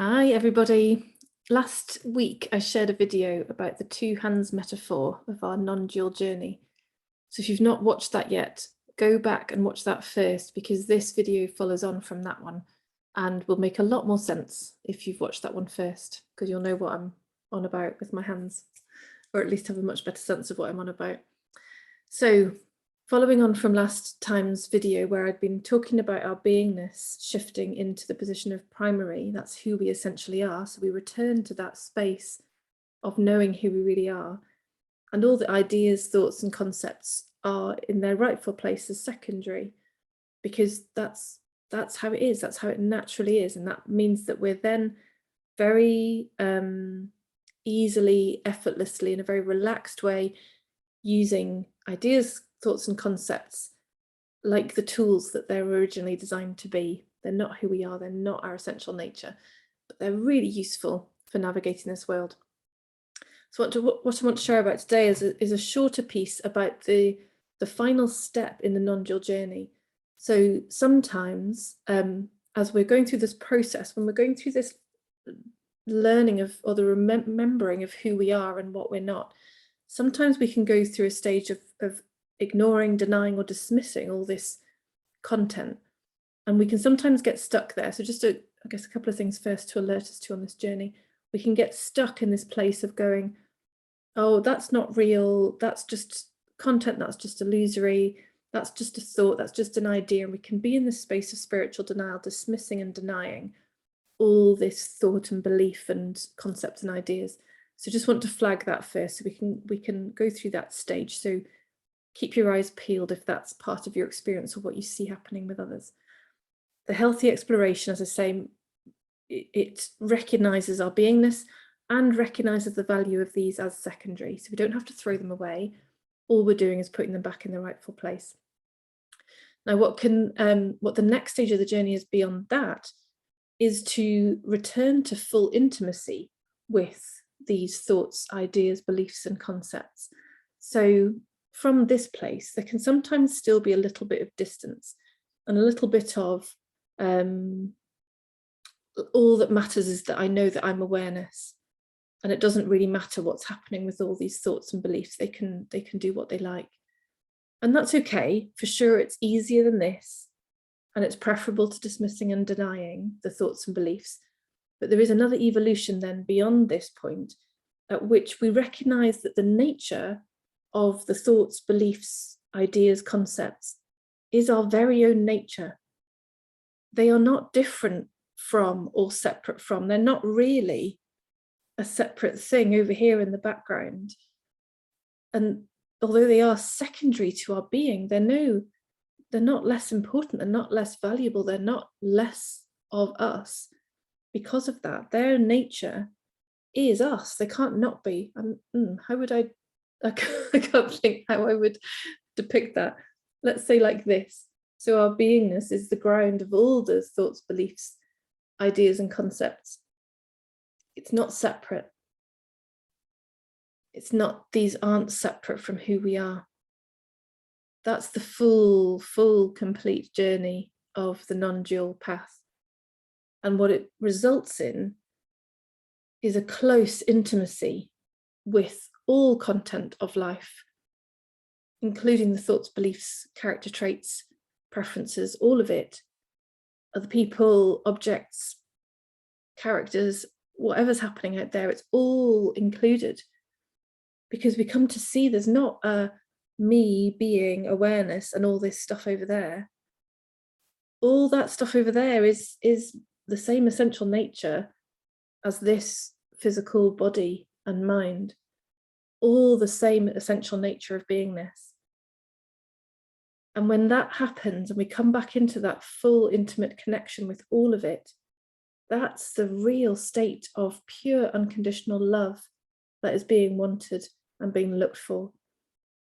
Hi everybody. Last week I shared a video about the two hands metaphor of our non-dual journey. So if you've not watched that yet, go back and watch that first, because this video follows on from that one and will make a lot more sense if you've watched that one first, because you'll know what I'm on about with my hands, or at least have a much better sense of what I'm on about. So following on from last time's video where I'd been talking about our beingness shifting into the position of primary, that's who we essentially are. So we return to that space of knowing who we really are. And all the ideas, thoughts and concepts are in their rightful place as secondary, because that's how it is, that's how it naturally is. And that means that we're then very easily, effortlessly, in a very relaxed way, using ideas, thoughts and concepts like the tools that they're originally designed to be. They're not who we are, they're not our essential nature, but they're really useful for navigating this world. So what I want to share about today is a shorter piece about the final step in the non-dual journey. So sometimes as we're going through this process, when we're going through this learning of, or the remembering of who we are and what we're not, sometimes we can go through a stage of ignoring, denying or dismissing all this content, and we can sometimes get stuck there. So just I guess a couple of things first to alert us to on this journey. We can get stuck in this place of going, oh, that's not real, that's just content, that's just illusory, that's just a thought, that's just an idea. And we can be in this space of spiritual denial, dismissing and denying all this thought and belief and concepts and ideas. So just want to flag that first, so we can go through that stage. So keep your eyes peeled if that's part of your experience or what you see happening with others. The healthy exploration, as I say, it recognizes our beingness and recognizes the value of these as secondary. So we don't have to throw them away. All we're doing is putting them back in the rightful place. Now, what the next stage of the journey is beyond that is to return to full intimacy with these thoughts, ideas, beliefs and concepts. So from this place, there can sometimes still be a little bit of distance and a little bit of all that matters is that I know that I'm awareness, and it doesn't really matter what's happening with all these thoughts and beliefs. They can do what they like, and that's okay. For sure, it's easier than this, and it's preferable to dismissing and denying the thoughts and beliefs. But there is another evolution then beyond this point, at which we recognize that the nature of the thoughts, beliefs, ideas, concepts is our very own nature. They are not different from or separate from. They're not really a separate thing over here in the background. And although they are secondary to our being, they're not less important, they're not less valuable, they're not less of us because of that. Their nature is us. They can't not be. How would I can't think how I would depict that. Let's say like this. So our beingness is the ground of all those thoughts, beliefs, ideas and concepts. It's not separate. These aren't separate from who we are. That's the full, complete journey of the non-dual path. And what it results in is a close intimacy with all content of life, including the thoughts, beliefs, character traits, preferences, all of it, other people, objects, characters, whatever's happening out there, it's all included, because we come to see there's not a me, being, awareness and all this stuff over there. All that stuff over there is the same essential nature as this physical body and mind, all the same essential nature of beingness. And when that happens and we come back into that full intimate connection with all of it, that's the real state of pure unconditional love that is being wanted and being looked for.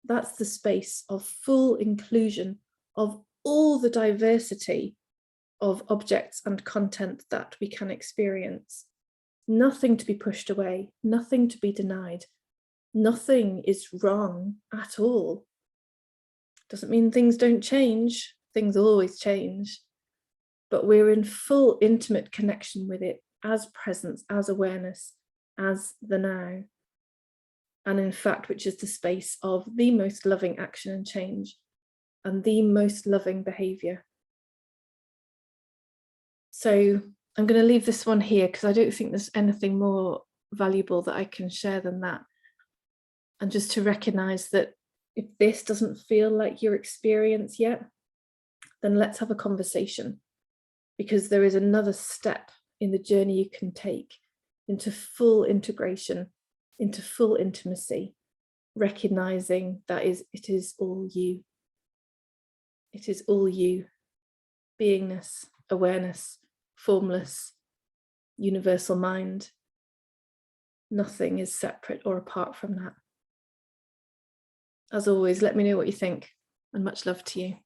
That's the space of full inclusion of all the diversity of objects and content that we can experience. Nothing to be pushed away, nothing to be denied, nothing is wrong at all. Doesn't mean things don't change, things always change, but we're in full intimate connection with it as presence, as awareness, as the now. And in fact, which is the space of the most loving action and change and the most loving behavior. So I'm going to leave this one here because I don't think there's anything more valuable that I can share than that. And just to recognize that if this doesn't feel like your experience yet, then let's have a conversation, because there is another step in the journey you can take into full integration, into full intimacy, recognizing that it is all you. It is all you. Beingness, awareness, formless, universal mind. Nothing is separate or apart from that. As always, let me know what you think, and much love to you.